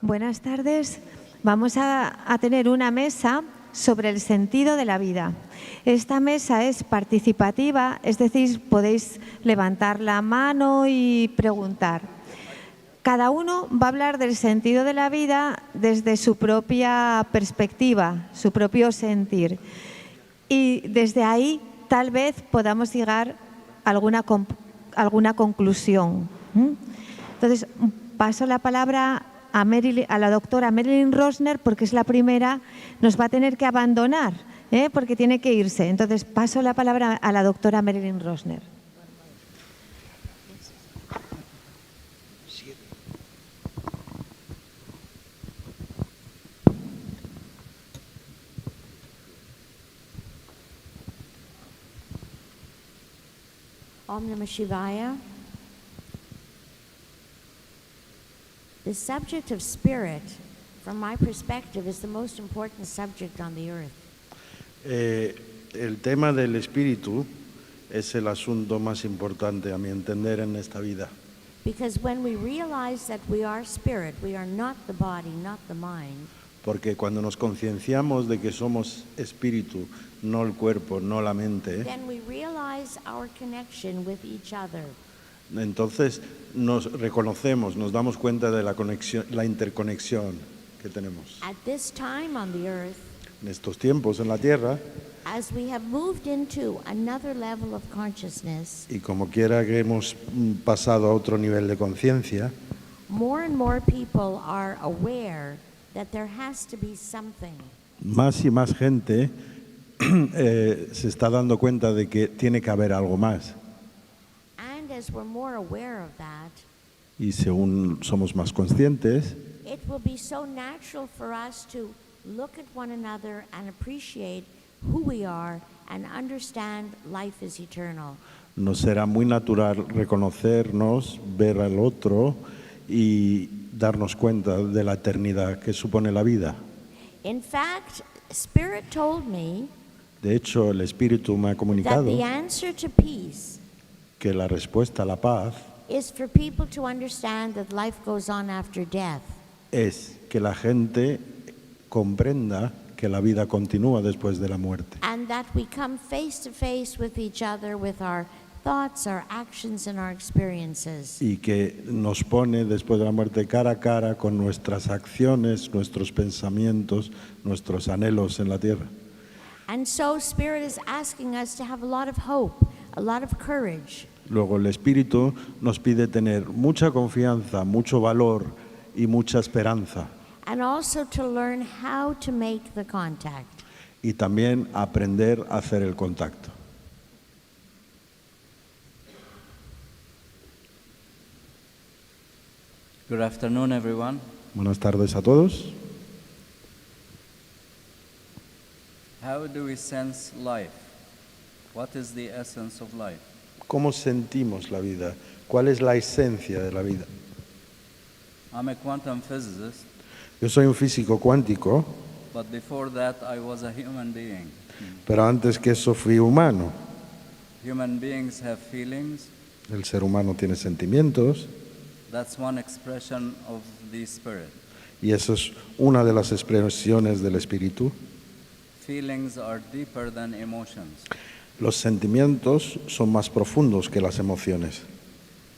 Buenas tardes. Vamos a tener una mesa sobre el sentido de la vida. Esta mesa es participativa, es decir, podéis levantar la mano y preguntar. Cada uno va a hablar del sentido de la vida desde su propia perspectiva, su propio sentir. Y desde ahí tal vez podamos llegar a alguna conclusión. Entonces, paso la palabra a la doctora Marilyn Rosner, porque es la primera, nos va a tener que abandonar, porque tiene que irse. Entonces, paso la palabra a la doctora Marilyn Rosner. Om Namah Shivaya. The subject of spirit, from my perspective, is the most important subject on the earth. El tema del espíritu es el asunto más importante, a mi entender, en esta vida. Because when we realize that we are spirit, we are not the body, not the mind. Porque cuando nos concienciamos de que somos espíritu, no el cuerpo, no la mente, Then we realize our connection with each other. entonces nos reconocemos, nos damos cuenta de la conexión, la interconexión que tenemos. At this time on the earth, En estos tiempos en la Tierra, as we have moved into another level of consciousness, y como quiera que hemos pasado a otro nivel de conciencia, more and more people are aware that there has to be something. más y más gente se está dando cuenta de que tiene que haber algo más. And as we're more aware of that, Y según somos más conscientes, it will be so natural for us to look at one another and appreciate who we are and understand life is eternal. nos será muy natural reconocernos, ver al otro y darnos cuenta de la eternidad que supone la vida. In fact, Spirit told me De hecho, el Espíritu me ha that comunicado the answer to peace que la respuesta a la paz is for people to understand that life goes on after death. es que la gente comprenda que la vida continúa después de la muerte. And that we come face to face with each other with our thoughts, our actions, and our experiences. Y que nos pone después de la muerte cara a cara con nuestras acciones, nuestros pensamientos, nuestros anhelos en la tierra. And so Spirit is asking us to have a lot of hope, a lot of courage. Luego el Espíritu nos pide tener mucha confianza, mucho valor y mucha esperanza. And also to learn how to make the contact. Y también aprender a hacer el contacto. Good afternoon, everyone. Buenas tardes a todos. How do we sense life? What is the essence of life? ¿Cómo sentimos la vida? ¿Cuál es la esencia de la vida? I'm a quantum physicist, Yo soy un físico cuántico, but before that I was a human being. pero antes que eso fui humano. Human beings have feelings. El ser humano tiene sentimientos That's one expression of the spirit. y eso es una de las expresiones del espíritu. Feelings are deeper than emotions, Los sentimientos son más profundos que las emociones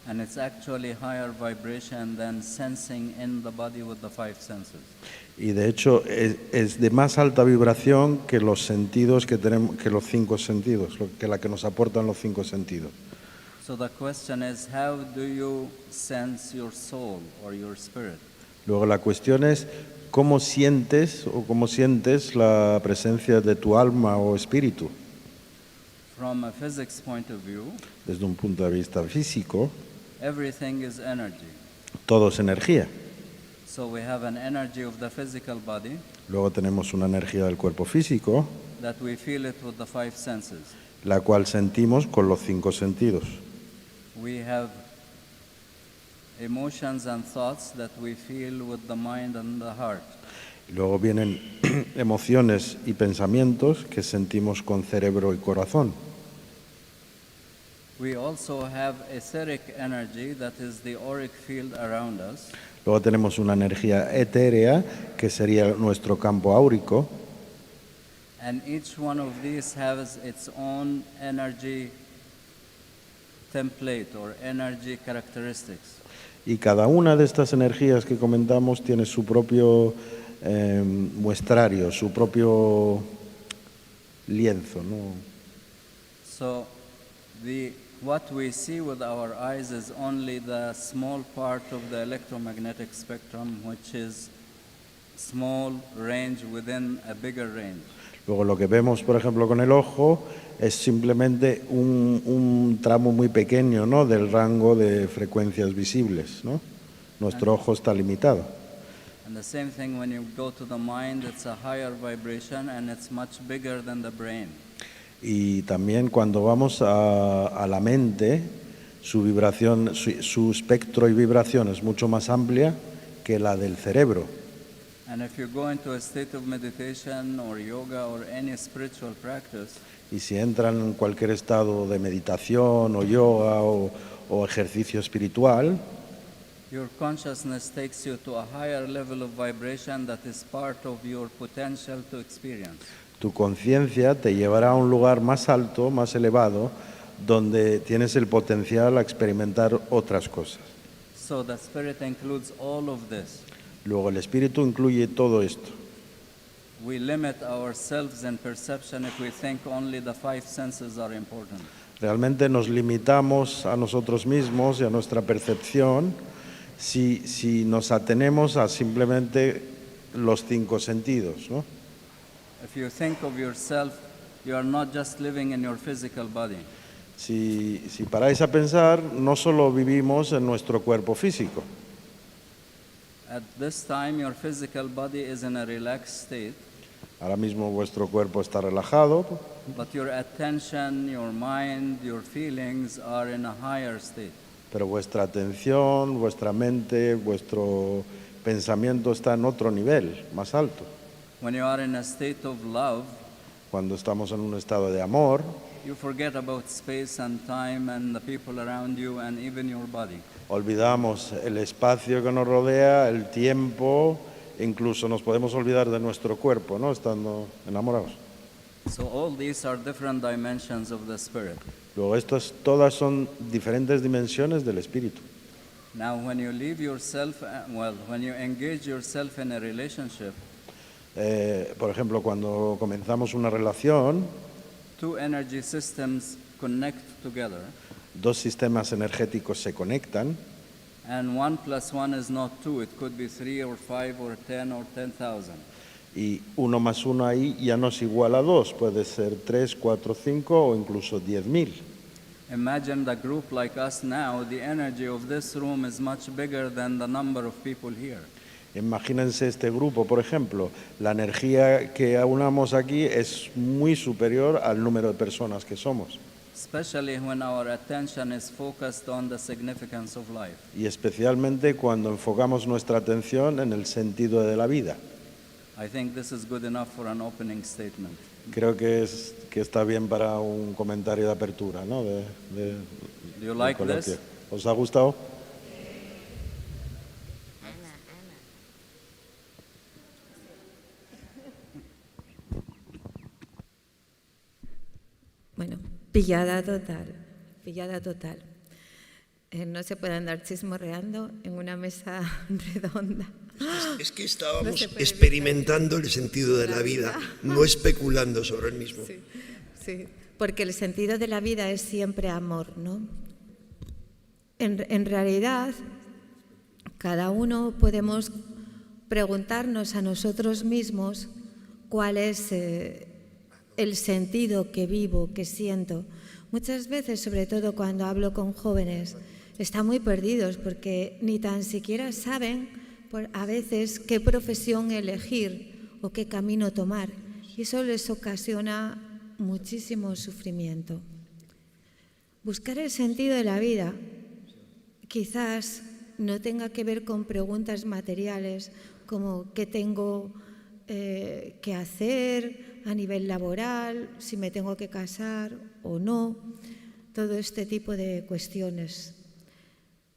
and it's actually higher vibration than sensing in the body with the five senses. y de hecho es de más alta vibración que los sentidos que tenemos, que los cinco sentidos, que la que nos aportan los cinco sentidos. So the question is, how do you sense your soul or your spirit? Luego la cuestión es cómo sientes la presencia de tu alma o espíritu. From a physics point of view, Desde un punto de vista físico, everything is energy. todo es energía. So we have an energy of the physical body Luego tenemos una energía del cuerpo físico, that we feel it with the five senses. la cual sentimos con los cinco sentidos. We have emotions and thoughts that we feel with the mind and the heart. Luego vienen emociones y pensamientos que sentimos con cerebro y corazón. We also have etheric energy, that is the auric field around us. Luego tenemos una energía etérea, que sería nuestro campo áurico, And each one of these has its own energy template or energy characteristics. y cada una de estas energías que comentamos tiene su propio muestrario, su propio lienzo, ¿no? So what we see with our eyes is only the small part of the electromagnetic spectrum, which is small range within a bigger range. Luego lo que vemos, por ejemplo, con el ojo es simplemente un tramo muy pequeño, ¿no?, del rango de frecuencias visibles, ¿no? Nuestro ojo está limitado. And the same thing when you go to the mind, it's a higher vibration and it's much bigger than the brain. Y también cuando vamos a la mente, su vibración, su espectro y vibración es mucho más amplia que la del cerebro. And if you go into a state of meditation or yoga or any spiritual practice, Y si entran en cualquier estado de meditación o yoga o ejercicio espiritual, your consciousness takes you to a higher level of vibration that is part of your potential to experience. tu conciencia te llevará a un lugar más alto, más elevado, donde tienes el potencial a experimentar otras cosas. So the spirit includes all of this. Luego el espíritu incluye todo esto. We limit ourselves in perception if we think only the five senses are important. Realmente nos limitamos a nosotros mismos y a nuestra percepción si nos atenemos a simplemente los 5 sentidos, ¿no? If you think of yourself, you are not just living in your physical body. Si paráis a pensar, no solo vivimos en nuestro cuerpo físico. At this time, your physical body is in a relaxed state, Ahora mismo vuestro cuerpo está relajado, but your attention, your mind, your feelings are in a higher state. pero vuestra atención, vuestra mente, vuestro pensamiento está en otro nivel, más alto. When you are in a state of love, Cuando estamos en un estado de amor, you forget about space and time and the people around you and even your body. olvidamos el espacio que nos rodea, el tiempo, incluso nos podemos olvidar de nuestro cuerpo, ¿no?, estando enamorados. So all these are different dimensions of the spirit. Luego, todas son diferentes dimensiones del espíritu. Now, when you leave yourself, when you engage yourself in a relationship, Por ejemplo, cuando comenzamos una relación, two energy systems connect together, 2 sistemas energéticos se conectan, and 1 + 1 is not 2. It could be 3 or 5 or 10 or 10,000. y 1 más 1 ahí ya no es igual a 2, puede ser 3, 4, 5 o incluso 10.000. Imagine the group like us now, the energy of this room is much bigger than the number of people here. Imagínense este grupo, por ejemplo, la energía que aunamos aquí es muy superior al número de personas que somos, Especially when our attention is focused on the significance of life. y especialmente cuando enfocamos nuestra atención en el sentido de la vida. I think this is good enough for an opening statement. Creo que está bien para un comentario de apertura, ¿no?, Do you del like coloquio. this? ¿Os ha gustado? Bueno, pillada total, pillada total. No se puede andar chismorreando en una mesa redonda. Es que estábamos No se puede experimentando el sentido de la vida, no especulando sobre el mismo. Sí, sí, porque el sentido de la vida es siempre amor, ¿no? En realidad, cada uno podemos preguntarnos a nosotros mismos cuál es el sentido que vivo, que siento. Muchas veces, sobre todo cuando hablo con jóvenes, están muy perdidos porque ni tan siquiera saben a veces qué profesión elegir o qué camino tomar. Y eso les ocasiona muchísimo sufrimiento. Buscar el sentido de la vida quizás no tenga que ver con preguntas materiales como qué tengo que hacer a nivel laboral, si me tengo que casar o no. todo este tipo de cuestiones.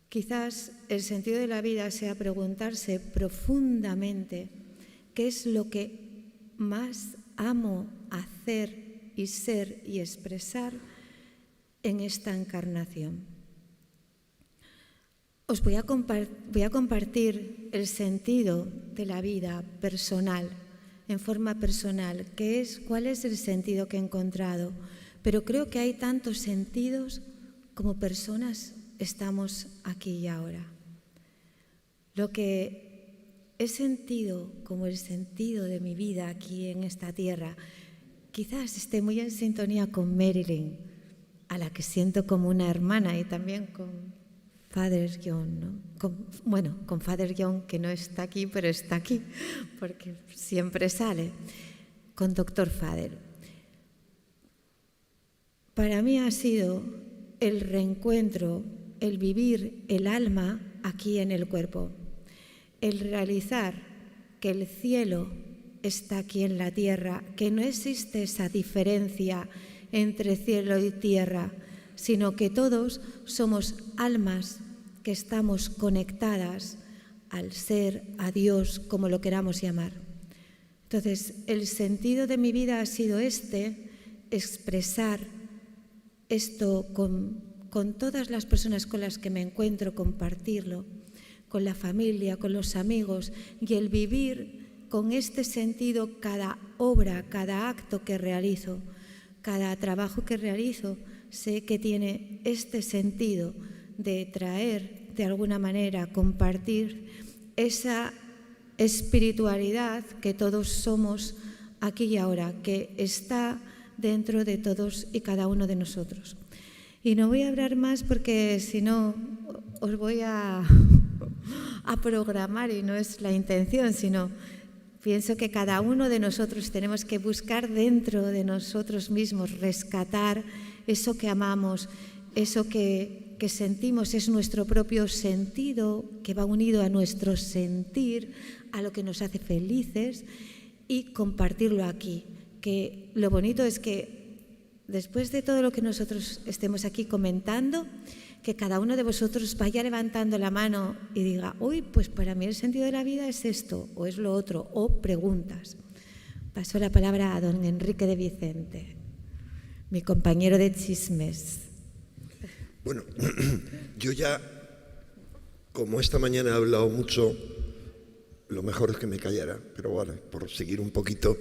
Quizás el sentido de la vida sea preguntarse profundamente qué es lo que más amo hacer y ser y expresar en esta encarnación. Os voy a compartir el sentido de la vida personal, en forma personal, cuál es el sentido que he encontrado. Pero creo que hay tantos sentidos como personas estamos aquí y ahora. Lo que he sentido como el sentido de mi vida aquí en esta tierra, quizás esté muy en sintonía con Marilyn, a la que siento como una hermana, y también con Father John, ¿no? Con Father John, que no está aquí, pero está aquí, porque siempre sale, con Dr. Father. Para mí ha sido el reencuentro, el vivir el alma aquí en el cuerpo, el realizar que el cielo está aquí en la tierra, que no existe esa diferencia entre cielo y tierra, sino que todos somos almas que estamos conectadas al ser, a Dios, como lo queramos llamar. Entonces, el sentido de mi vida ha sido expresar esto con todas las personas con las que me encuentro, compartirlo, con la familia, con los amigos, y el vivir con este sentido cada obra, cada acto que realizo, cada trabajo que realizo, sé que tiene este sentido de traer, de alguna manera, compartir esa espiritualidad que todos somos aquí y ahora, que está dentro de todos y cada uno de nosotros. Y no voy a hablar más porque si no os voy a programar, y no es la intención, sino pienso que cada uno de nosotros tenemos que buscar dentro de nosotros mismos, rescatar eso que amamos, eso que sentimos, es nuestro propio sentido, que va unido a nuestro sentir, a lo que nos hace felices, y compartirlo aquí. Que lo bonito es que después de todo lo que nosotros estemos aquí comentando, que cada uno de vosotros vaya levantando la mano y diga, uy, pues para mí el sentido de la vida es esto, o es lo otro, o preguntas. Paso la palabra a don Enrique de Vicente, mi compañero de chismes. Bueno, yo ya, como esta mañana he hablado mucho, lo mejor es que me callara, pero bueno, por seguir un poquito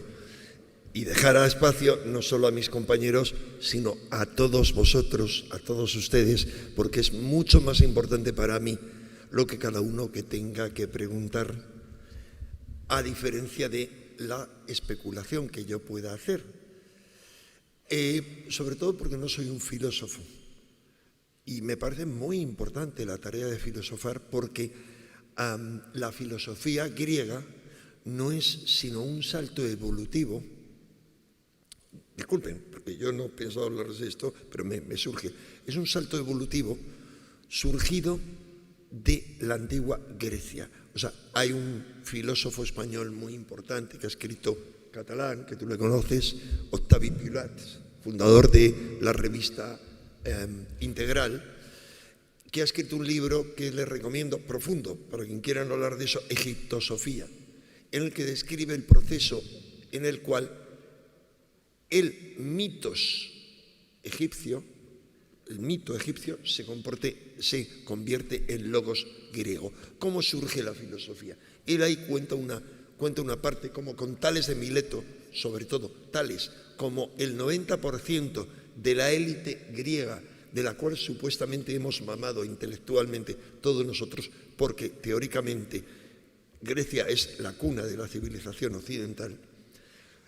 y dejar espacio no solo a mis compañeros, sino a todos vosotros, a todos ustedes, porque es mucho más importante para mí lo que cada uno que tenga que preguntar, a diferencia de la especulación que yo pueda hacer. Sobre todo porque no soy un filósofo. Y me parece muy importante la tarea de filosofar, porque la filosofía griega no es sino un salto evolutivo. Disculpen, porque yo no pienso hablar de esto, pero me surge. Es un salto evolutivo surgido de la antigua Grecia. O sea, hay un filósofo español muy importante que ha escrito catalán, que tú le conoces, Octavi Pilat, fundador de la revista Integral, que ha escrito un libro que les recomiendo, profundo, para quien quiera hablar de eso, Egiptosofía, en el que describe el proceso en el cual el mito egipcio se convierte en logos griego. ¿Cómo surge la filosofía? Él ahí cuenta una parte, como con Tales de Mileto, sobre todo Tales, como el 90% de la élite griega, de la cual supuestamente hemos mamado intelectualmente todos nosotros, porque teóricamente Grecia es la cuna de la civilización occidental.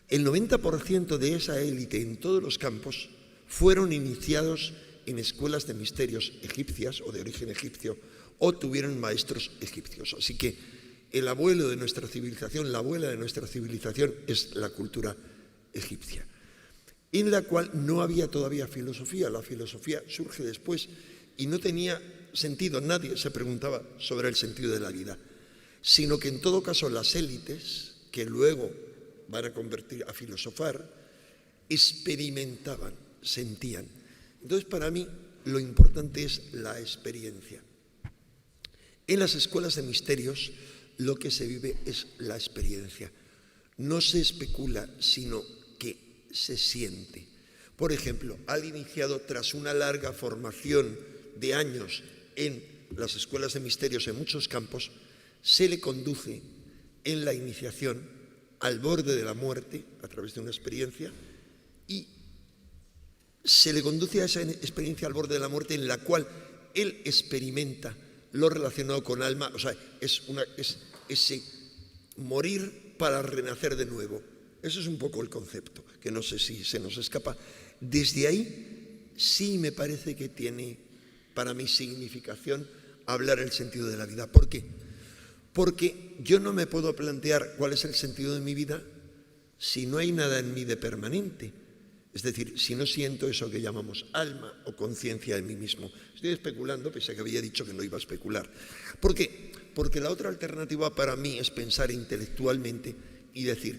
El 90% de esa élite en todos los campos fueron iniciados en escuelas de misterios egipcias o de origen egipcio, o tuvieron maestros egipcios. Así que el abuelo de nuestra civilización, la abuela de nuestra civilización es la cultura egipcia, en la cual no había todavía filosofía. La filosofía surge después y no tenía sentido, nadie se preguntaba sobre el sentido de la vida, sino que en todo caso las élites, que luego van a convertir a filosofar, experimentaban, sentían. Entonces, para mí, lo importante es la experiencia. En las escuelas de misterios, lo que se vive es la experiencia. No se especula, sino que se siente. Por ejemplo, al iniciado, tras una larga formación de años en las escuelas de misterios en muchos campos, se le conduce en la iniciación al borde de la muerte a través de una experiencia, y se le conduce a esa experiencia al borde de la muerte en la cual él experimenta lo relacionado con alma, o sea, es ese morir para renacer de nuevo. Eso es un poco el concepto, que no sé si se nos escapa. Desde ahí sí me parece que tiene para mí significación hablar el sentido de la vida. ¿Por qué? Porque yo no me puedo plantear cuál es el sentido de mi vida si no hay nada en mí de permanente. Es decir, si no siento eso que llamamos alma o conciencia de mí mismo. Estoy especulando, pese a que había dicho que no iba a especular. ¿Por qué? Porque la otra alternativa para mí es pensar intelectualmente y decir,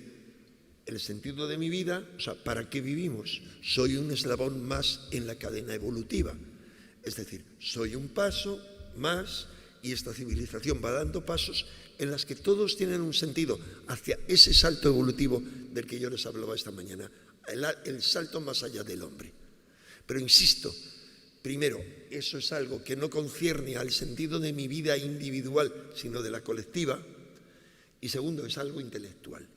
el sentido de mi vida, o sea, ¿para qué vivimos? Soy un eslabón más en la cadena evolutiva. Es decir, soy un paso más y esta civilización va dando pasos en las que todos tienen un sentido hacia ese salto evolutivo del que yo les hablaba esta mañana. El salto más allá del hombre. Pero insisto, primero, eso es algo que no concierne al sentido de mi vida individual, sino de la colectiva, y segundo, es algo intelectual.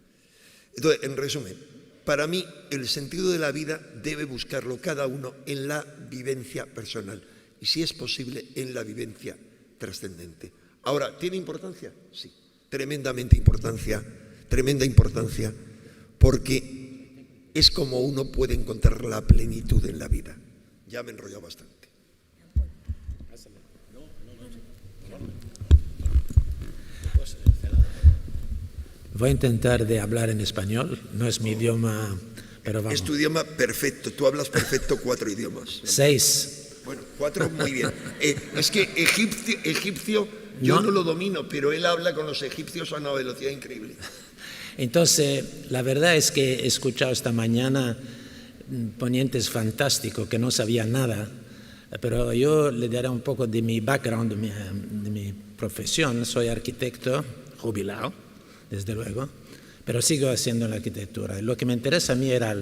Entonces, en resumen, para mí el sentido de la vida debe buscarlo cada uno en la vivencia personal y, si es posible, en la vivencia trascendente. Ahora, ¿tiene importancia? Sí, tremenda importancia, porque es como uno puede encontrar la plenitud en la vida. Ya me he enrollado bastante. Voy a intentar de hablar en español, no es mi idioma, pero vamos. Es tu idioma perfecto, tú hablas perfecto 4 idiomas. 6. Bueno, 4 muy bien. Es que egipcio yo no lo domino, pero él habla con los egipcios a una velocidad increíble. Entonces, la verdad es que he escuchado esta mañana ponentes fantásticos que no sabían nada, pero yo le daré un poco de mi background, de mi profesión. Soy arquitecto jubilado, desde luego, pero sigo haciendo la arquitectura. Lo que me interesa a mí era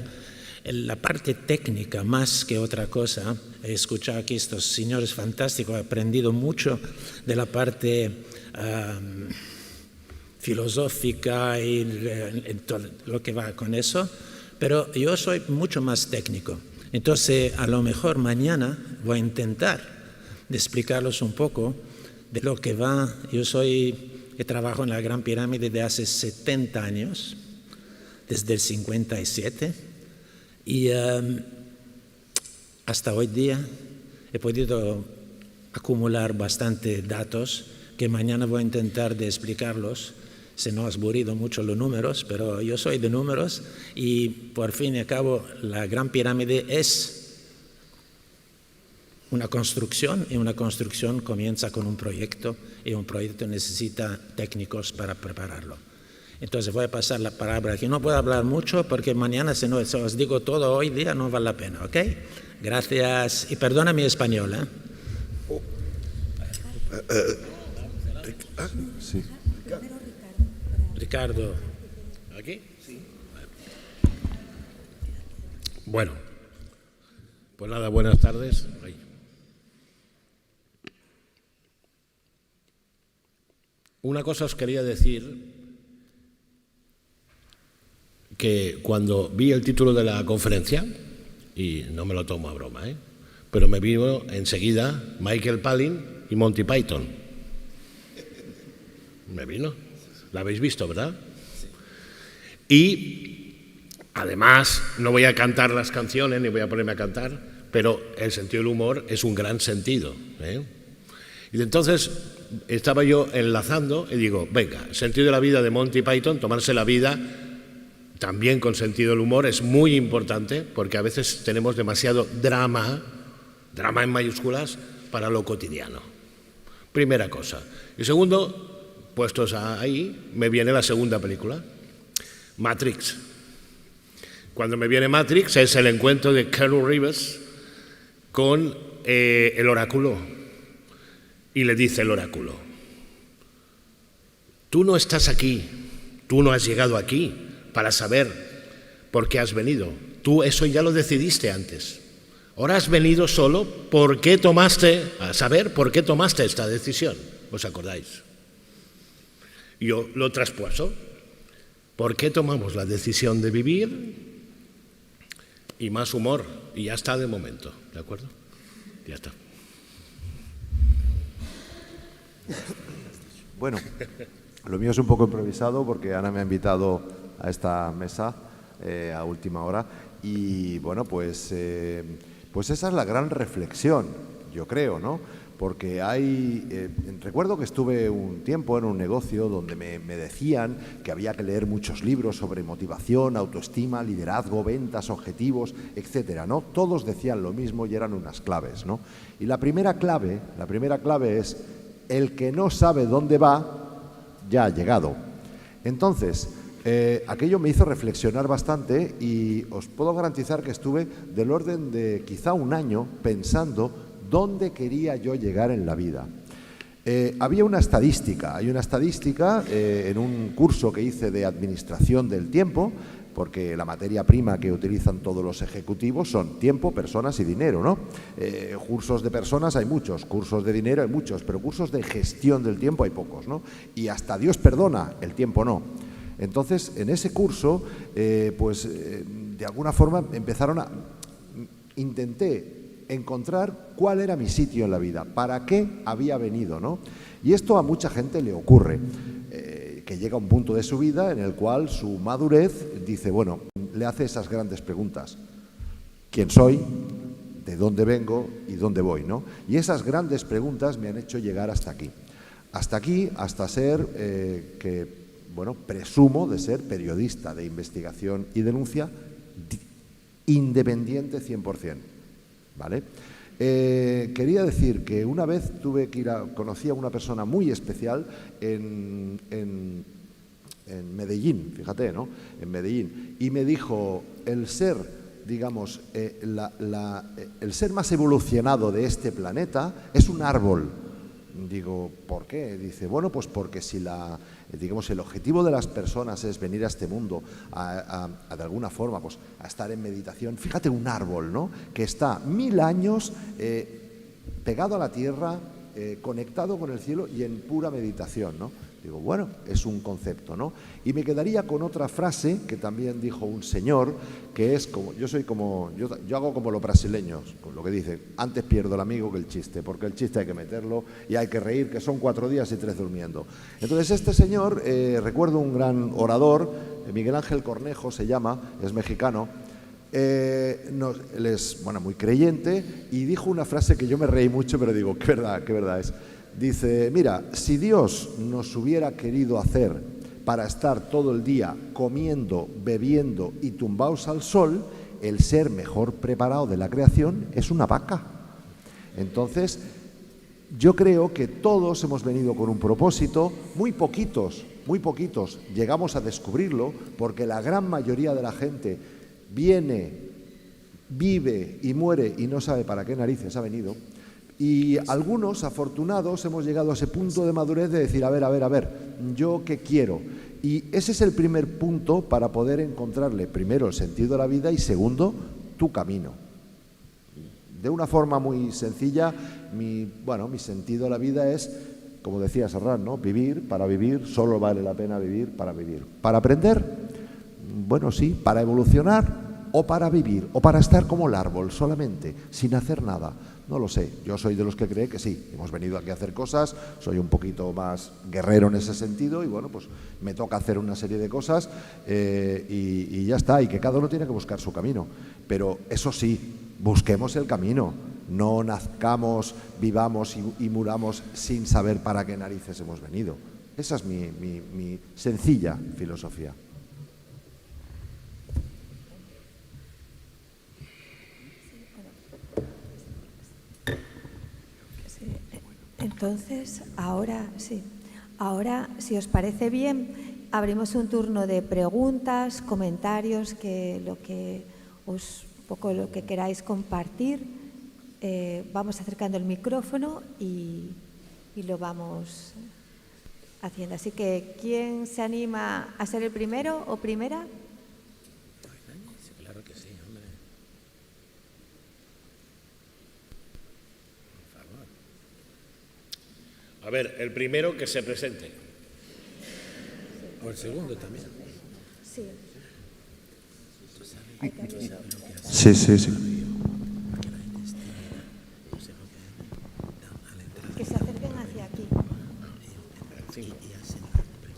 la parte técnica más que otra cosa. He escuchado aquí estos señores fantásticos, he aprendido mucho de la parte filosófica y todo lo que va con eso, pero yo soy mucho más técnico. Entonces, a lo mejor mañana voy a intentar de explicarlos un poco de lo que va. He trabajado en la Gran Pirámide de hace 70 años, desde el 57, y hasta hoy día he podido acumular bastante datos que mañana voy a intentar de explicarlos. Se nos ha aburrido mucho los números, pero yo soy de números y por fin y al cabo la Gran Pirámide es una construcción y una construcción comienza con un proyecto y un proyecto necesita técnicos para prepararlo. Entonces voy a pasar la palabra aquí. No puedo hablar mucho porque mañana si no os digo todo hoy día no vale la pena, ¿ok? Gracias y perdona mi español, ¿eh? Sí. Ricardo, ¿aquí? Sí. Bueno, pues nada, buenas tardes. Una cosa os quería decir, que cuando vi el título de la conferencia, y no me lo tomo a broma, pero me vino enseguida Michael Palin y Monty Python. Me vino. ¿La habéis visto, verdad? Sí. Y además, no voy a cantar las canciones, ni voy a ponerme a cantar, pero el sentido del humor es un gran sentido. Y entonces estaba yo enlazando y digo, venga, el sentido de la vida de Monty Python, tomarse la vida también con sentido del humor es muy importante, porque a veces tenemos demasiado drama en mayúsculas, para lo cotidiano. Primera cosa. Y segundo, puestos ahí, me viene la segunda película, Matrix. Cuando me viene Matrix es el encuentro de Keanu Reeves con el oráculo y le dice el oráculo: tú no estás aquí, tú no has llegado aquí para saber por qué has venido. Tú eso ya lo decidiste antes. Ahora has venido solo a saber por qué tomaste esta decisión. ¿Os acordáis? Yo lo traspuesto. ¿Por qué tomamos la decisión de vivir? Y más humor. Y ya está de momento. ¿De acuerdo? Ya está. Bueno, lo mío es un poco improvisado porque Ana me ha invitado a esta mesa a última hora y bueno, pues esa es la gran reflexión, yo creo, ¿no? Porque recuerdo que estuve un tiempo en un negocio donde me decían que había que leer muchos libros sobre motivación, autoestima, liderazgo, ventas, objetivos, etcétera, ¿no? Todos decían lo mismo y eran unas claves, ¿no? Y la primera clave es: el que no sabe dónde va, ya ha llegado. Entonces, aquello me hizo reflexionar bastante y os puedo garantizar que estuve del orden de quizá un año pensando dónde quería yo llegar en la vida. Hay una estadística en un curso que hice de administración del tiempo, porque la materia prima que utilizan todos los ejecutivos son tiempo, personas y dinero, ¿no? Cursos de personas hay muchos, cursos de dinero hay muchos, pero cursos de gestión del tiempo hay pocos, ¿no? Y hasta Dios perdona, el tiempo no. Entonces, en ese curso, de alguna forma intenté encontrar cuál era mi sitio en la vida, para qué había venido, ¿no? Y esto a mucha gente le ocurre, que llega a un punto de su vida en el cual su madurez dice, bueno, le hace esas grandes preguntas: ¿quién soy? ¿De dónde vengo? ¿Y dónde voy? ¿No? Y esas grandes preguntas me han hecho llegar hasta aquí. Hasta ser presumo de ser periodista de investigación y denuncia independiente 100%, ¿vale? Quería decir que una vez conocí a una persona muy especial en Medellín, fíjate, ¿no? En Medellín, y me dijo: el ser, digamos, el ser más evolucionado de este planeta es un árbol. Digo, ¿por qué? Dice, bueno, pues porque si el objetivo de las personas es venir a este mundo de alguna forma, pues a estar en meditación. Fíjate, un árbol, ¿no? Que está 1000 años pegado a la tierra, conectado con el cielo y en pura meditación, ¿no? Digo, bueno, es un concepto, ¿no? Y me quedaría con otra frase que también dijo un señor, que es yo hago como los brasileños, con lo que dicen: antes pierdo el amigo que el chiste, porque el chiste hay que meterlo y hay que reír, que son 4 días y 3 durmiendo. Entonces este señor, recuerdo un gran orador, Miguel Ángel Cornejo se llama, es mexicano, él es muy creyente, y dijo una frase que yo me reí mucho, pero digo, qué verdad es. Dice, mira, si Dios nos hubiera querido hacer para estar todo el día comiendo, bebiendo y tumbados al sol, el ser mejor preparado de la creación es una vaca. Entonces, yo creo que todos hemos venido con un propósito, muy poquitos llegamos a descubrirlo, porque la gran mayoría de la gente viene, vive y muere y no sabe para qué narices ha venido. Y algunos, afortunados, hemos llegado a ese punto de madurez de decir, a ver, ¿yo qué quiero? Y ese es el primer punto para poder encontrarle, primero, el sentido de la vida y, segundo, tu camino. De una forma muy sencilla, mi sentido de la vida es, como decía Serrat, ¿no? Vivir, para vivir, solo vale la pena vivir. ¿Para aprender? Bueno, sí. ¿Para evolucionar? ¿O para vivir? ¿O para estar como el árbol, solamente, sin hacer nada? No lo sé, yo soy de los que cree que sí, hemos venido aquí a hacer cosas, soy un poquito más guerrero en ese sentido y bueno, pues me toca hacer una serie de cosas y ya está, y que cada uno tiene que buscar su camino. Pero eso sí, busquemos el camino, no nazcamos, vivamos y muramos sin saber para qué narices hemos venido. Esa es mi sencilla filosofía. Entonces, ahora, si os parece bien, abrimos un turno de preguntas, comentarios, lo que queráis compartir. vamos acercando el micrófono y lo vamos haciendo. Así que, ¿quién se anima a ser el primero o primera? Claro que sí, hombre. Por favor. A ver, el primero que se presente. O el segundo también. Sí. Sí, sí, sí. Que se acerquen hacia aquí.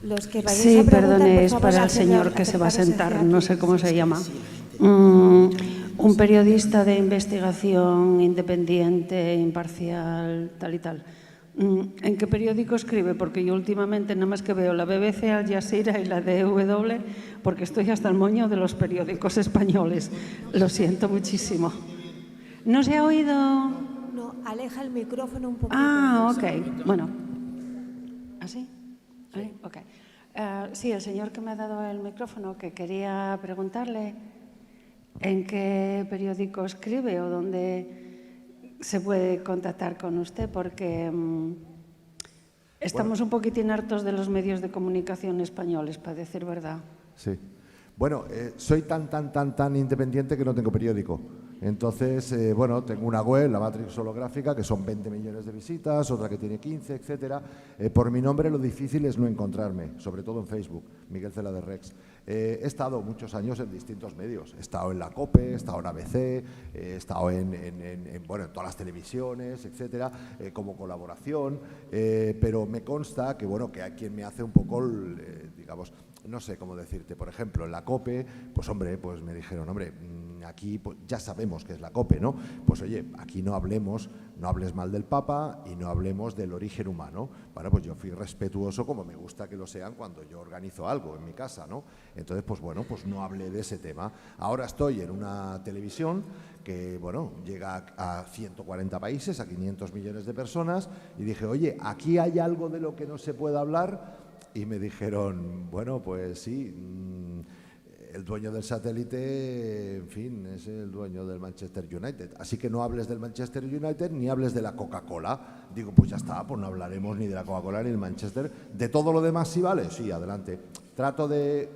Los que vayáis Sí, a preguntar, perdone, por es favor, para el señor que se va a acercaros hacia sentar, aquí. no sé cómo se llama. Un periodista de investigación independiente, imparcial, tal y tal. ¿En qué periódico escribe? Porque yo últimamente nada más que veo la BBC, Al Jazeera y la DW, porque estoy hasta el moño de los periódicos españoles. Lo siento muchísimo. ¿No se ha oído? No, aleja el micrófono un poquito. Ah, ok. Bueno. ¿Así? ¿Sí? Ok. Sí, el señor que me ha dado el micrófono, que quería preguntarle en qué periódico escribe o dónde se puede contactar con usted, porque estamos un poquitín hartos de los medios de comunicación españoles, para decir verdad. Sí. Bueno, soy tan independiente que no tengo periódico. Entonces, bueno, tengo una web, la Matrix Holográfica, que son 20 millones de visitas, otra que tiene 15, etcétera. Por mi nombre lo difícil es no encontrarme, sobre todo en Facebook, Miguel Cela de Rex. He estado muchos años en distintos medios. He estado en la COPE, he estado en ABC, he estado en todas las televisiones, etcétera, como colaboración. Pero me consta que, bueno, que hay quien me hace un poco, digamos, no sé cómo decirte, por ejemplo, en la COPE, pues hombre, pues me dijeron, hombre, aquí pues, ya sabemos que es la COPE, ¿no? Pues oye, aquí no hables mal del Papa y no hablemos del origen humano. Bueno, pues yo fui respetuoso, como me gusta que lo sean cuando yo organizo algo en mi casa, ¿no? Entonces, pues bueno, pues no hablé de ese tema. Ahora estoy en una televisión que, bueno, llega a 140 países, a 500 millones de personas, y dije, oye, ¿aquí hay algo de lo que no se pueda hablar? Y me dijeron, bueno, pues sí, el dueño del satélite, en fin, es el dueño del Manchester United. Así que no hables del Manchester United ni hables de la Coca-Cola. Digo, pues ya está, pues no hablaremos ni de la Coca-Cola ni del Manchester. ¿De todo lo demás sí vale? Sí, adelante. Trato de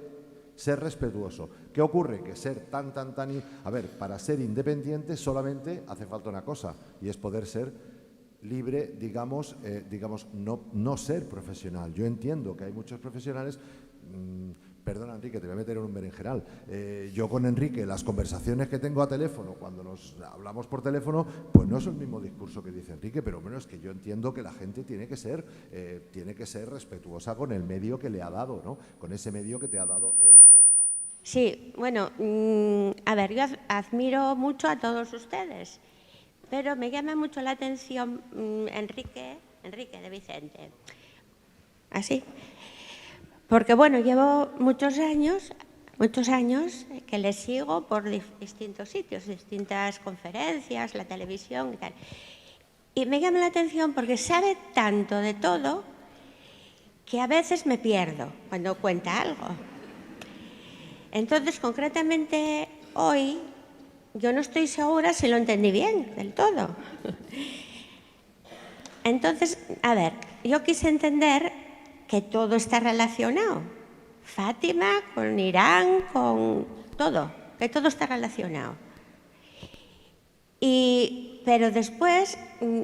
ser respetuoso. ¿Qué ocurre? Que ser A ver, para ser independiente solamente hace falta una cosa, y es poder ser libre, digamos, no ser profesional. Yo entiendo que hay muchos profesionales. Perdona, Enrique, te voy a meter en un berenjenal. Yo con Enrique, las conversaciones que tengo a teléfono, cuando nos hablamos por teléfono, pues no es el mismo discurso que dice Enrique, pero bueno, es que yo entiendo que la gente tiene que ser respetuosa con el medio que le ha dado, ¿no? Con ese medio que te ha dado el formato. Sí, bueno, a ver, yo admiro mucho a todos ustedes, pero me llama mucho la atención Enrique de Vicente. ¿Así? Porque, bueno, llevo muchos años que le sigo por distintos sitios, distintas conferencias, la televisión y tal. Y me llama la atención porque sabe tanto de todo que a veces me pierdo cuando cuenta algo. Entonces, concretamente, hoy yo no estoy segura si lo entendí bien del todo. Entonces, a ver, yo quise entender que todo está relacionado. Fátima, con Irán, con todo, que todo está relacionado. Pero después,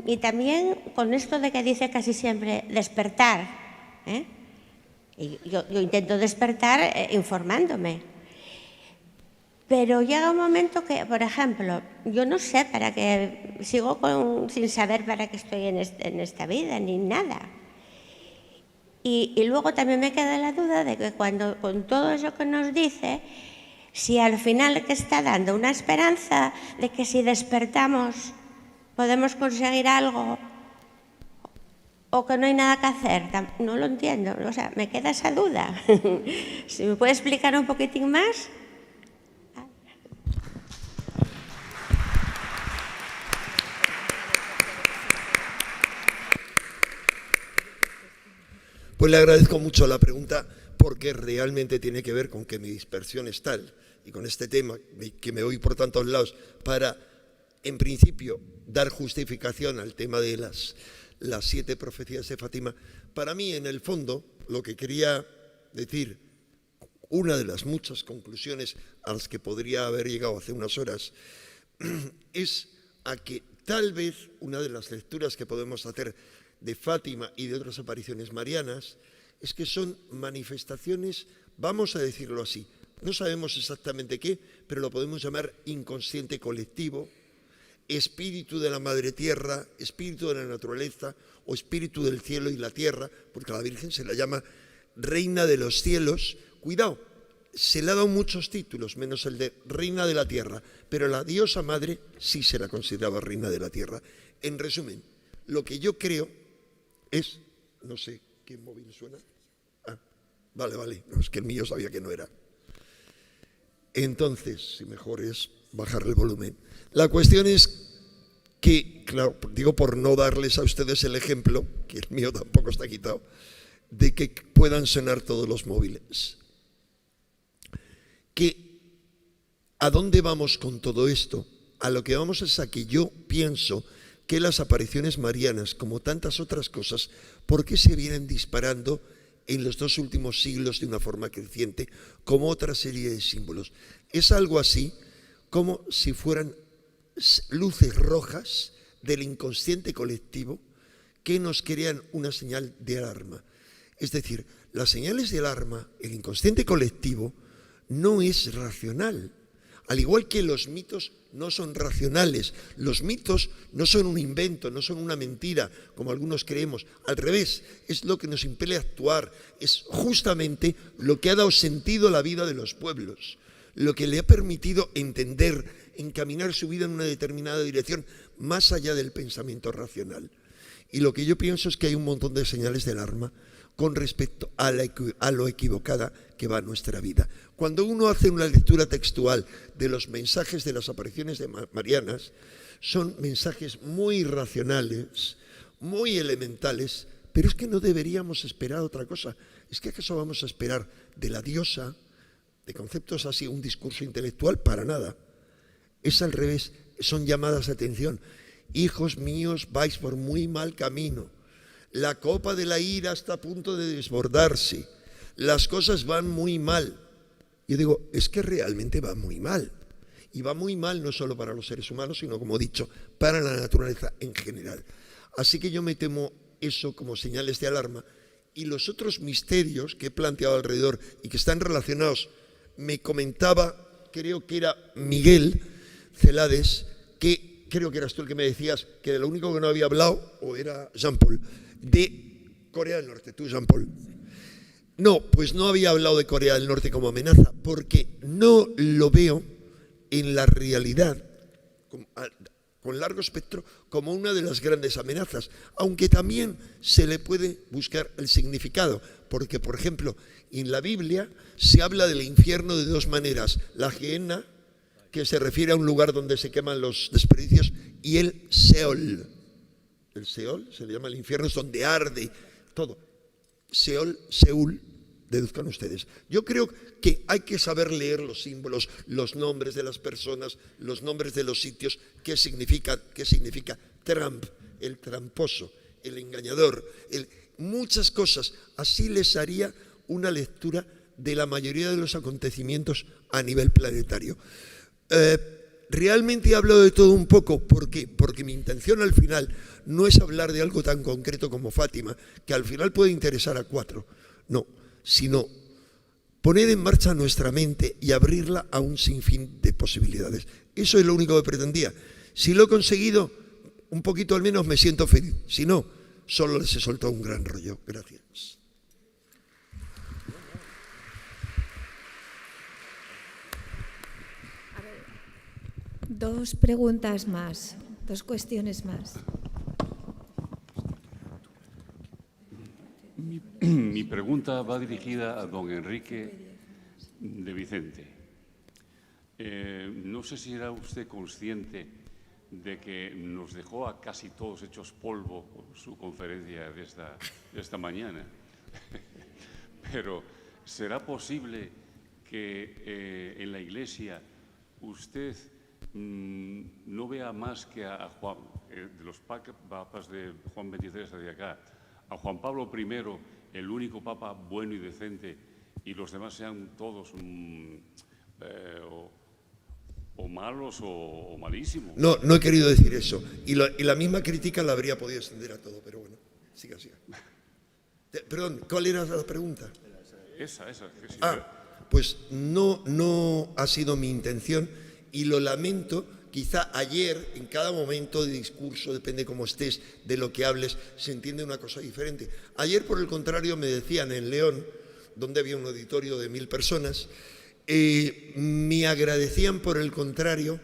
y también con esto de que dice casi siempre despertar, ¿eh? Y yo intento despertar informándome. Pero llega un momento que, por ejemplo, yo no sé para qué, sigo sin saber para qué estoy en esta vida, ni nada. Y luego también me queda la duda de que cuando con todo eso que nos dice, si al final que está dando una esperanza de que si despertamos podemos conseguir algo o que no hay nada que hacer, no lo entiendo, o sea, me queda esa duda. ¿Si me puede explicar un poquitín más? Pues le agradezco mucho la pregunta porque realmente tiene que ver con que mi dispersión es tal y con este tema que me voy por tantos lados para en principio, dar justificación al tema de las 7 profecías de Fátima, para mí, en el fondo, lo que quería decir, una de las muchas conclusiones a las que podría haber llegado hace unas horas, es a que tal vez una de las lecturas que podemos hacer de Fátima y de otras apariciones marianas es que son manifestaciones, vamos a decirlo así, no sabemos exactamente qué, pero lo podemos llamar inconsciente colectivo, espíritu de la madre tierra, espíritu de la naturaleza o espíritu del cielo y la tierra, porque a la Virgen se la llama reina de los cielos. Cuidado, se le ha dado muchos títulos, menos el de reina de la tierra, pero la diosa madre sí se la consideraba reina de la tierra. En resumen, lo que yo creo es, no sé, ¿qué móvil suena? Ah, vale, no, es que el mío sabía que no era. Entonces, si mejor es bajar el volumen. La cuestión es que, claro, digo por no darles a ustedes el ejemplo, que el mío tampoco está quitado, de que puedan sonar todos los móviles. ¿A dónde vamos con todo esto? A lo que vamos es a que yo pienso que las apariciones marianas, como tantas otras cosas, ¿por qué se vienen disparando en los 2 últimos siglos de una forma creciente, como otra serie de símbolos? Es algo así como si fueran luces rojas del inconsciente colectivo que nos crean una señal de alarma. Es decir, las señales de alarma, el inconsciente colectivo, no es racional. Al igual que los mitos no son racionales, los mitos no son un invento, no son una mentira, como algunos creemos. Al revés, es lo que nos impele a actuar, es justamente lo que ha dado sentido a la vida de los pueblos, lo que le ha permitido entender, encaminar su vida en una determinada dirección, más allá del pensamiento racional. Y lo que yo pienso es que hay un montón de señales de alarma con respecto a lo equivocada que va nuestra vida. Cuando uno hace una lectura textual de los mensajes de las apariciones de marianas, son mensajes muy racionales, muy elementales, pero es que no deberíamos esperar otra cosa. ¿Es que acaso vamos a esperar de la diosa, de conceptos así, un discurso intelectual? Para nada. Es al revés, son llamadas de atención. Hijos míos, vais por muy mal camino. La copa de la ira está a punto de desbordarse. Las cosas van muy mal. Yo digo, es que realmente va muy mal. Y va muy mal no solo para los seres humanos, sino, como he dicho, para la naturaleza en general. Así que yo me temo eso como señales de alarma. Y los otros misterios que he planteado alrededor y que están relacionados, me comentaba, creo que era Miguel Celades, que creo que eras tú el que me decías que de lo único que no había hablado, o era Jean-Paul, de Corea del Norte. Tú, Jean-Paul. No, pues no había hablado de Corea del Norte como amenaza, porque no lo veo en la realidad, con largo espectro, como una de las grandes amenazas, aunque también se le puede buscar el significado, porque, por ejemplo, en la Biblia se habla del infierno de 2 maneras: la Gehenna, que se refiere a un lugar donde se queman los desperdicios, y el Seol. El Seol se le llama el infierno, es donde arde todo. Seol, Seúl, deduzcan ustedes. Yo creo que hay que saber leer los símbolos, los nombres de las personas, los nombres de los sitios, qué significa Trump, el tramposo, el engañador, muchas cosas. Así les haría una lectura de la mayoría de los acontecimientos a nivel planetario. Realmente he hablado de todo un poco. ¿Por qué? Porque mi intención al final no es hablar de algo tan concreto como Fátima, que al final puede interesar a 4, no, sino poner en marcha nuestra mente y abrirla a un sinfín de posibilidades. Eso es lo único que pretendía. Si lo he conseguido, un poquito al menos me siento feliz. Si no, solo les he soltado un gran rollo. Gracias. Dos preguntas más, 2 cuestiones más. Mi pregunta va dirigida a don Enrique de Vicente. No sé si era usted consciente de que nos dejó a casi todos hechos polvo con su conferencia de esta mañana. Pero ¿será posible que en la Iglesia usted no vea más que a Juan, de los papas de Juan XXIII hacia acá, a Juan Pablo I, el único papa bueno y decente, y los demás sean todos o malos o malísimos. No, no he querido decir eso. Y la misma crítica la habría podido extender a todo, pero bueno, siga. Perdón, ¿cuál era la pregunta? Esa. Que sí. Pues no ha sido mi intención y lo lamento. Quizá ayer, en cada momento de discurso, depende cómo estés, de lo que hables, se entiende una cosa diferente. Ayer, por el contrario, me decían en León, donde había un auditorio de 1000 personas, me agradecían por el contrario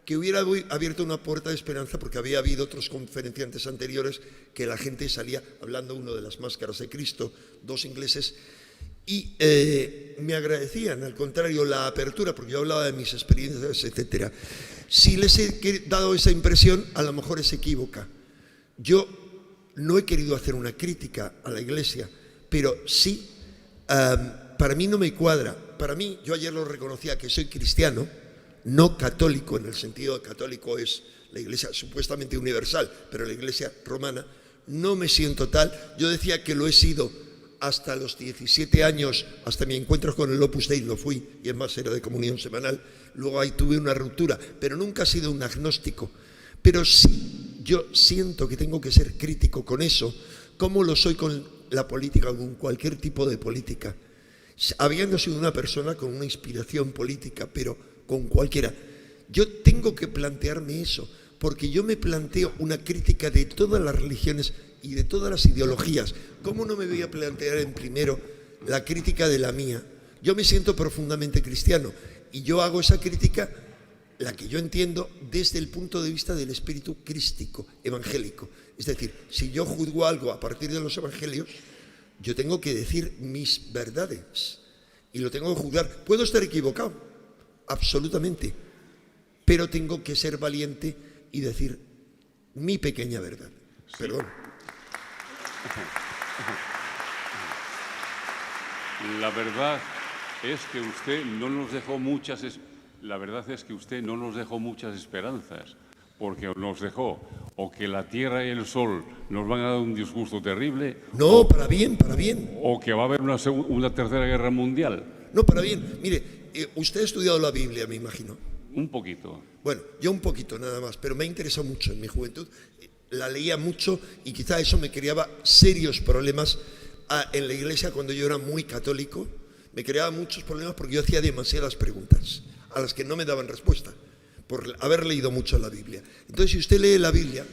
que hubiera abierto una puerta de esperanza, porque había habido otros conferenciantes anteriores que la gente salía hablando, uno de las máscaras de Cristo, 2 ingleses, y me agradecían, al contrario, la apertura, porque yo hablaba de mis experiencias, etcétera. Si les he dado esa impresión, a lo mejor es equívoca. Yo no he querido hacer una crítica a la Iglesia, pero sí, para mí no me cuadra. Para mí, yo ayer lo reconocía, que soy cristiano, no católico, en el sentido de católico es la Iglesia supuestamente universal, pero la Iglesia romana, no me siento tal. Yo decía que lo he sido hasta los 17 años, hasta mi encuentro con el Opus Dei, lo fui, y es más, era de comunión semanal. Luego ahí tuve una ruptura, pero nunca he sido un agnóstico. Pero sí, yo siento que tengo que ser crítico con eso, como lo soy con la política, con cualquier tipo de política. Habiendo sido una persona con una inspiración política, pero con cualquiera, yo tengo que plantearme eso, porque yo me planteo una crítica de todas las religiones y de todas las ideologías. ¿Cómo no me voy a plantear en primero la crítica de la mía? Yo me siento profundamente cristiano y yo hago esa crítica, la que yo entiendo, desde el punto de vista del espíritu crístico, evangélico. Es decir, si yo juzgo algo a partir de los evangelios, yo tengo que decir mis verdades y lo tengo que juzgar. Puedo estar equivocado, absolutamente, pero tengo que ser valiente y decir mi pequeña verdad. Sí. Perdón. La verdad es que usted no nos dejó muchas esperanzas, porque nos dejó o que la Tierra y el Sol nos van a dar un disgusto terrible. No, para bien, para bien. O que va a haber una tercera guerra mundial. No, para bien. Mire, usted ha estudiado la Biblia, me imagino. Un poquito. Bueno, yo un poquito nada más, pero me ha interesado mucho en mi juventud. La leía mucho y quizá eso me creaba serios problemas en la iglesia cuando yo era muy católico. Me creaba muchos problemas porque yo hacía demasiadas preguntas a las que no me daban respuesta, por haber leído mucho la Biblia. Entonces, si usted lee la Biblia,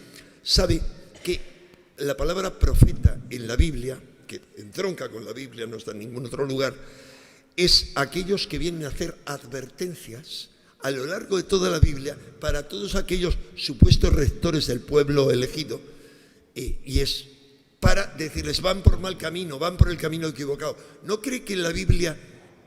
sabe que la palabra profeta en la Biblia, que entronca con la Biblia, no está en ningún otro lugar, es aquellos que vienen a hacer advertencias a lo largo de toda la Biblia para todos aquellos supuestos rectores del pueblo elegido, y es para decirles: van por mal camino, van por el camino equivocado. ¿No cree que la Biblia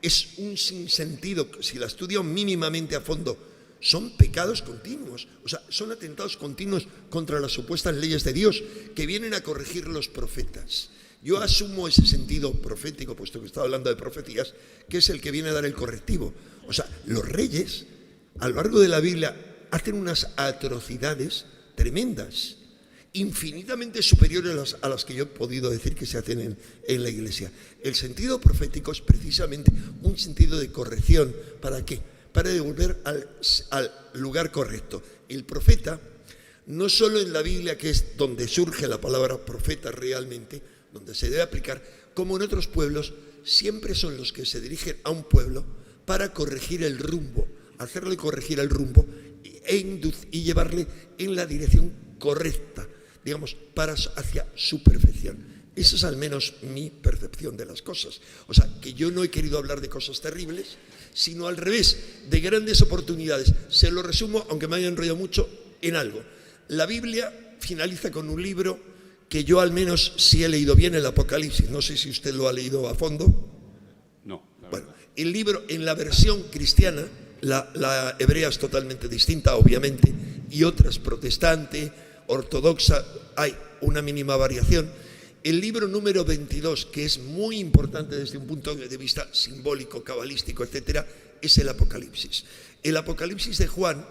es un sinsentido? Si la estudian mínimamente a fondo, son pecados continuos, o sea, son atentados continuos contra las supuestas leyes de Dios que vienen a corregir los profetas. Yo asumo ese sentido profético, puesto que estaba hablando de profecías, que es el que viene a dar el correctivo. O sea, los reyes a lo largo de la Biblia hacen unas atrocidades tremendas, infinitamente superiores a las que yo he podido decir que se hacen en la Iglesia. El sentido profético es precisamente un sentido de corrección. ¿Para qué? Para devolver al lugar correcto. El profeta, no solo en la Biblia, que es donde surge la palabra profeta realmente, donde se debe aplicar, como en otros pueblos, siempre son los que se dirigen a un pueblo para corregir el rumbo, hacerle corregir el rumbo y llevarle en la dirección correcta, digamos, hacia su perfección. Esa es al menos mi percepción de las cosas. O sea, que yo no he querido hablar de cosas terribles, sino al revés, de grandes oportunidades. Se lo resumo, aunque me haya enrollado mucho, en algo. La Biblia finaliza con un libro que yo al menos sí he leído bien, el Apocalipsis. No sé si usted lo ha leído a fondo. No. Bueno, el libro en la versión cristiana, la hebrea es totalmente distinta, obviamente, y otras protestante, ortodoxa, hay una mínima variación. El libro número 22, que es muy importante desde un punto de vista simbólico, cabalístico, etcétera, es el Apocalipsis. El Apocalipsis de Juan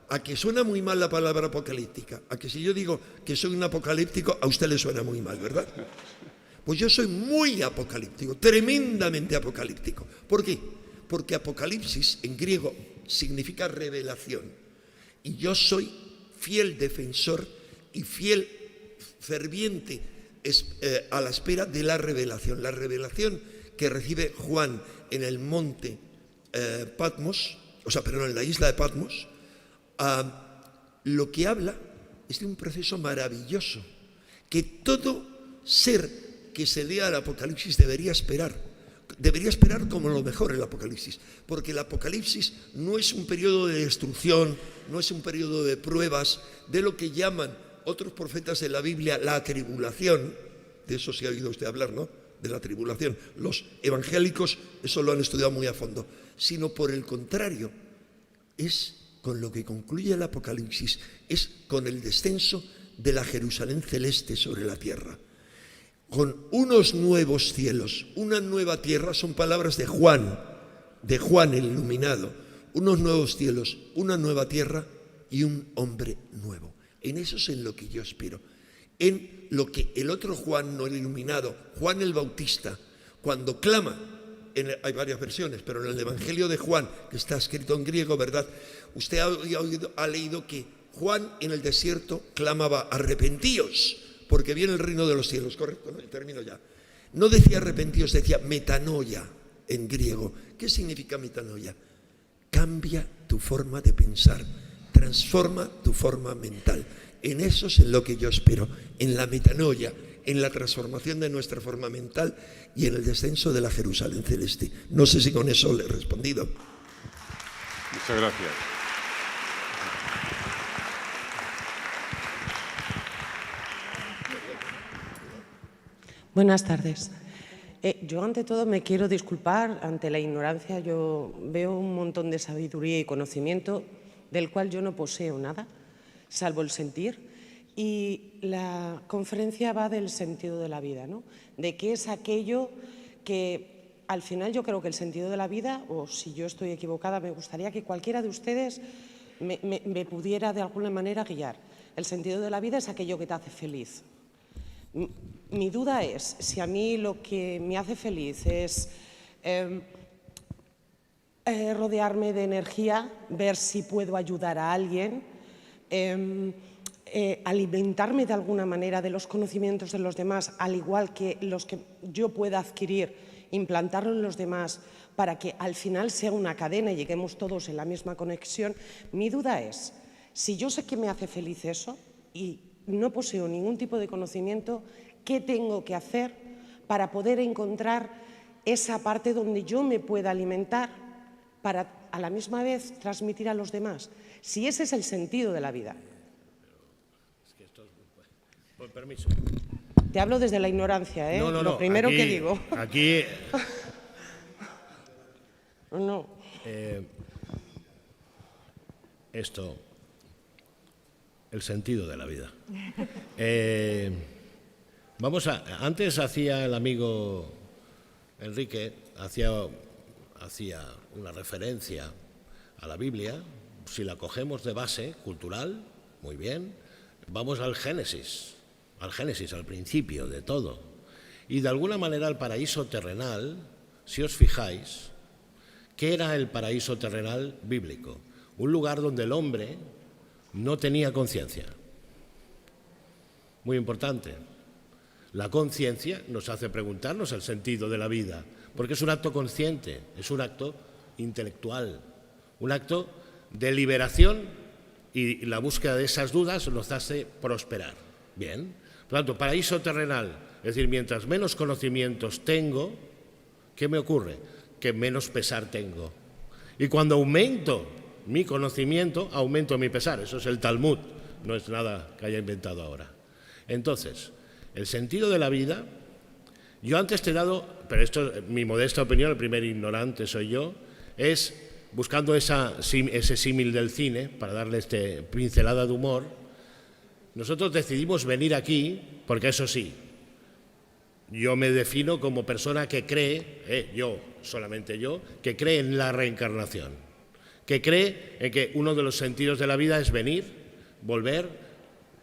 a que suena muy mal la palabra apocalíptica, a que si yo digo que soy un apocalíptico, a usted le suena muy mal, ¿verdad? Pues yo soy muy apocalíptico, tremendamente apocalíptico. ¿Por qué? Porque apocalipsis en griego significa revelación. Y yo soy fiel defensor y fiel ferviente a la espera de la revelación. La revelación que recibe Juan en el monte Patmos, en la isla de Patmos, lo que habla es de un proceso maravilloso que todo ser que se lea el Apocalipsis debería esperar como lo mejor el Apocalipsis, porque el Apocalipsis no es un periodo de destrucción, no es un periodo de pruebas, de lo que llaman otros profetas de la Biblia la tribulación. De eso sí ha oído usted hablar, ¿no? De la tribulación. Los evangélicos eso lo han estudiado muy a fondo, sino por el contrario, es con lo que concluye el Apocalipsis, es con el descenso de la Jerusalén celeste sobre la tierra, con unos nuevos cielos, una nueva tierra. Son palabras de Juan el iluminado. Unos nuevos cielos, una nueva tierra y un hombre nuevo. En eso es en lo que yo espero. En lo que el otro Juan, no el iluminado, Juan el Bautista, cuando clama, hay varias versiones, pero en el Evangelio de Juan, que está escrito en griego, ¿verdad? Usted ha leído que Juan en el desierto clamaba: arrepentíos, porque viene el reino de los cielos, ¿correcto? ¿No? Termino ya. No decía arrepentíos, decía metanoia en griego. ¿Qué significa metanoia? Cambia tu forma de pensar, transforma tu forma mental. En eso es en lo que yo espero, en la metanoia, en la transformación de nuestra forma mental y en el descenso de la Jerusalén celeste. No sé si con eso le he respondido. Muchas gracias. Buenas tardes. Yo ante todo me quiero disculpar ante la ignorancia. Yo veo un montón de sabiduría y conocimiento del cual yo no poseo nada, salvo el sentir. Y la conferencia va del sentido de la vida, ¿no? De qué es aquello que al final yo creo que el sentido de la vida, o si yo estoy equivocada, me gustaría que cualquiera de ustedes me pudiera de alguna manera guiar. El sentido de la vida es aquello que te hace feliz. Mi duda es si a mí lo que me hace feliz es rodearme de energía, ver si puedo ayudar a alguien, alimentarme de alguna manera de los conocimientos de los demás, al igual que los que yo pueda adquirir, implantarlo en los demás para que al final sea una cadena y lleguemos todos en la misma conexión. Mi duda es, si yo sé que me hace feliz eso y no poseo ningún tipo de conocimiento, ¿qué tengo que hacer para poder encontrar esa parte donde yo me pueda alimentar para a la misma vez transmitir a los demás? Si ese es el sentido de la vida. Con permiso. Te hablo desde la ignorancia, ¿eh? No, Lo primero aquí, que digo. Aquí... No. Esto, el sentido de la vida. Antes hacía el amigo Enrique, hacía una referencia a la Biblia. Si la cogemos de base cultural, muy bien. Vamos al Génesis, al principio de todo. Y de alguna manera el paraíso terrenal, si os fijáis, ¿qué era el paraíso terrenal bíblico? Un lugar donde el hombre no tenía conciencia. Muy importante. La conciencia nos hace preguntarnos el sentido de la vida, porque es un acto consciente, es un acto intelectual, un acto de liberación, y la búsqueda de esas dudas nos hace prosperar. Bien. Por lo tanto, paraíso terrenal, es decir, mientras menos conocimientos tengo, ¿qué me ocurre? Que menos pesar tengo. Y cuando aumento mi conocimiento, aumento mi pesar. Eso es el Talmud, no es nada que haya inventado ahora. Entonces, el sentido de la vida, yo antes te he dado, pero esto es mi modesta opinión, el primer ignorante soy yo, es buscando ese símil del cine, para darle este pincelada de humor. Nosotros decidimos venir aquí, porque eso sí, yo me defino como persona que cree, solamente yo, que cree en la reencarnación. que cree en que uno de los sentidos de la vida es venir, volver,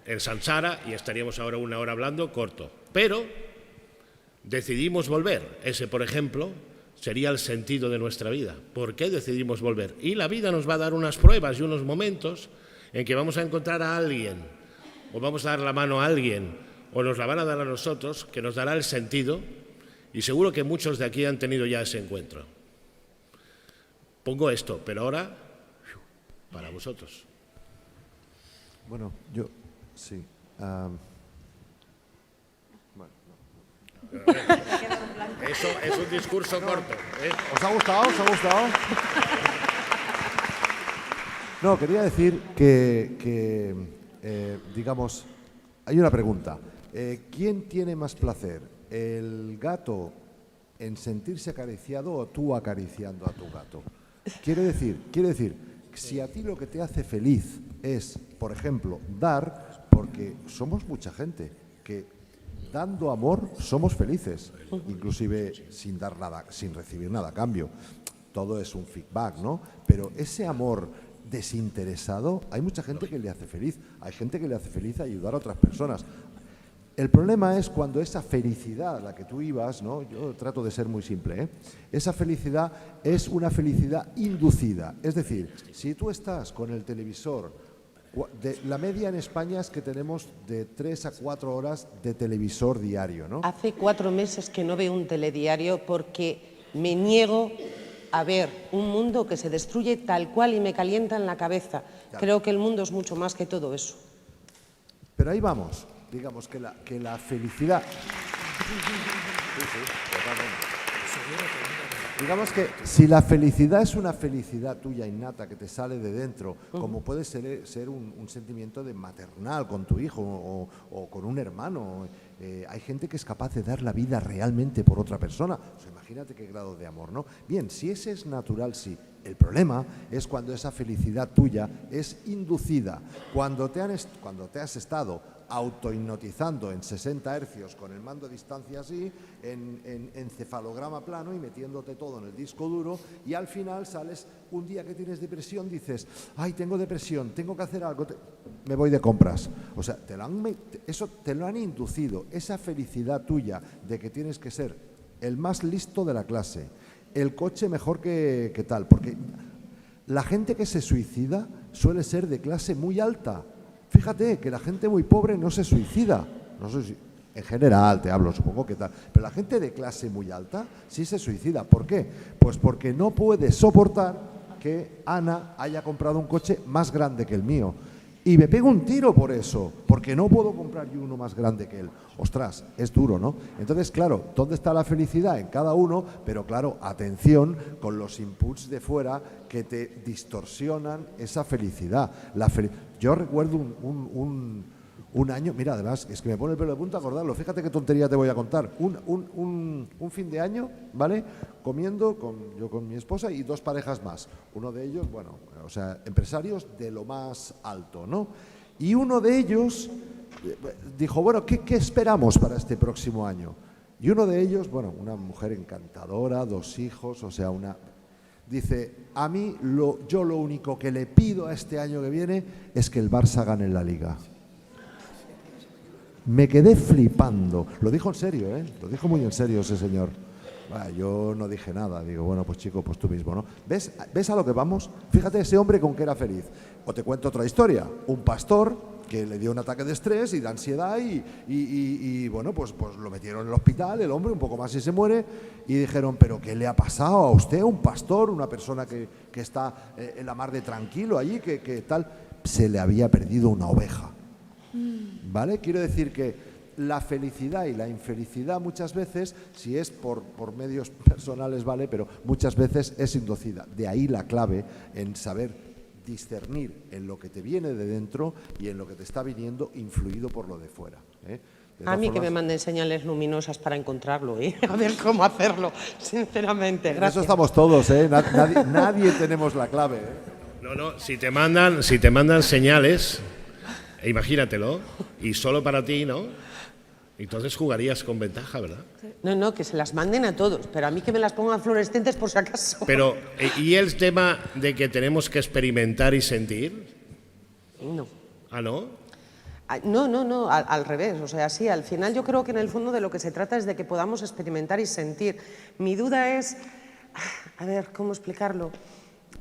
el samsara, y estaríamos ahora 1 hora hablando corto. Pero decidimos volver. Ese, por ejemplo, sería el sentido de nuestra vida. ¿Por qué decidimos volver? Y la vida nos va a dar unas pruebas y unos momentos en que vamos a encontrar a alguien, o vamos a dar la mano a alguien, o nos la van a dar a nosotros, que nos dará el sentido, y seguro que muchos de aquí han tenido ya ese encuentro. Pongo esto, pero ahora para vosotros. Bueno, yo sí. Bueno, no. Eso es un discurso corto. ¿Os ha gustado? ¿Os ha gustado? No, quería decir que digamos, hay una pregunta. ¿Quién tiene más placer? ¿El gato en sentirse acariciado o tú acariciando a tu gato? Quiere decir, si a ti lo que te hace feliz es, por ejemplo, dar, porque somos mucha gente que dando amor somos felices, inclusive sin dar nada, sin recibir nada a cambio. Todo es un feedback, ¿no? Pero ese amor desinteresado, hay mucha gente que le hace feliz, hay gente que le hace feliz ayudar a otras personas. El problema es cuando esa felicidad a la que tú ibas, ¿no? Yo trato de ser muy simple, ¿eh? Esa felicidad es una felicidad inducida. Es decir, si tú estás con el televisor, la media en España es que tenemos de 3 a 4 horas de televisor diario, ¿no? Hace 4 meses que no veo un telediario porque me niego a ver un mundo que se destruye tal cual y me calienta en la cabeza. Claro. Creo que el mundo es mucho más que todo eso. Pero ahí vamos. Digamos que la felicidad... Digamos que si la felicidad es una felicidad tuya innata que te sale de dentro, como puede ser un sentimiento de maternal con tu hijo o con un hermano, hay gente que es capaz de dar la vida realmente por otra persona. O sea, imagínate qué grado de amor, ¿no? Bien, si ese es natural, sí. El problema es cuando esa felicidad tuya es inducida, cuando te has estado autohipnotizando en 60 hercios con el mando a distancia así, en encefalograma plano y metiéndote todo en el disco duro, y al final sales un día que tienes depresión, dices, ay, tengo depresión, tengo que hacer algo, me voy de compras. O sea, eso te lo han inducido, esa felicidad tuya de que tienes que ser el más listo de la clase, el coche mejor que tal, porque la gente que se suicida suele ser de clase muy alta. Fíjate que la gente muy pobre no se suicida, no sé si, en general te hablo, supongo que tal, pero la gente de clase muy alta sí se suicida. ¿Por qué? Pues porque no puede soportar que Ana haya comprado un coche más grande que el mío. Y me pego un tiro por eso, porque no puedo comprar yo uno más grande que él. Ostras, es duro, ¿no? Entonces, claro, ¿dónde está la felicidad? En cada uno, pero claro, atención con los inputs de fuera que te distorsionan esa felicidad. Yo recuerdo un año, mira, además, es que me pone el pelo de punta acordarlo, fíjate qué tontería te voy a contar. Un fin de año, ¿vale? Comiendo yo con mi esposa y 2 parejas más. Uno de ellos, bueno, o sea, empresarios de lo más alto, ¿no? Y uno de ellos dijo, bueno, ¿qué esperamos para este próximo año? Y uno de ellos, bueno, una mujer encantadora, 2 hijos, o sea, dice, a mí yo lo único que le pido a este año que viene es que el Barça gane la Liga. Me quedé flipando. Lo dijo en serio, ¿eh? Lo dijo muy en serio ese señor. Yo no dije nada. Digo, bueno, pues chico, pues tú mismo, ¿no? ¿Ves a lo que vamos? Fíjate ese hombre con que era feliz. O te cuento otra historia. Un pastor que le dio un ataque de estrés y de ansiedad y bueno, pues lo metieron en el hospital, el hombre un poco más y se muere, y dijeron, ¿pero qué le ha pasado a usted? Un pastor, una persona que está en la mar de tranquilo allí, que tal, se le había perdido una oveja. ¿Vale? Quiero decir que la felicidad y la infelicidad muchas veces, si es por medios personales, vale, pero muchas veces es inducida. De ahí la clave en saber discernir en lo que te viene de dentro y en lo que te está viniendo influido por lo de fuera, ¿eh? A mí que me manden señales luminosas para encontrarlo, ¿eh? A ver cómo hacerlo, sinceramente. Gracias. En eso estamos todos, ¿eh? Nadie tenemos la clave, ¿eh? No, si te mandan señales, imagínatelo, y solo para ti, ¿no? Entonces jugarías con ventaja, ¿verdad? No, que se las manden a todos, pero a mí que me las pongan fluorescentes por si acaso. Pero, ¿y el tema de que tenemos que experimentar y sentir? No. ¿Ah, no? No, al revés. O sea, sí, al final yo creo que en el fondo de lo que se trata es de que podamos experimentar y sentir. Mi duda es, a ver, ¿cómo explicarlo?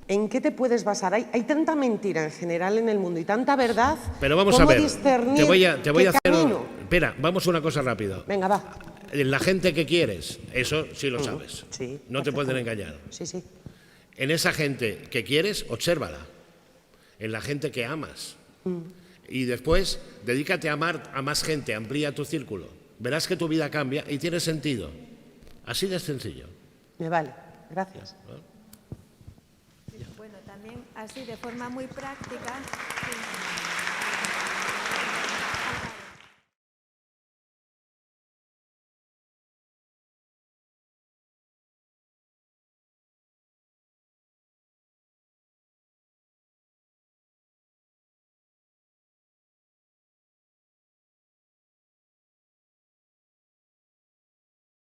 ¿En qué te puedes basar? Hay tanta mentira en general en el mundo y tanta verdad. Pero vamos a ver, te voy a hacer... camino? Espera, vamos a una cosa rápida. Venga, va. La gente que quieres, eso sí lo sabes. Sí, no te pueden engañar. Sí. En esa gente que quieres, obsérvala. En la gente que amas. Y después, dedícate a amar a más gente, amplía tu círculo. Verás que tu vida cambia y tiene sentido. Así de sencillo. Me vale, gracias. Bueno, también así de forma muy práctica. Sí.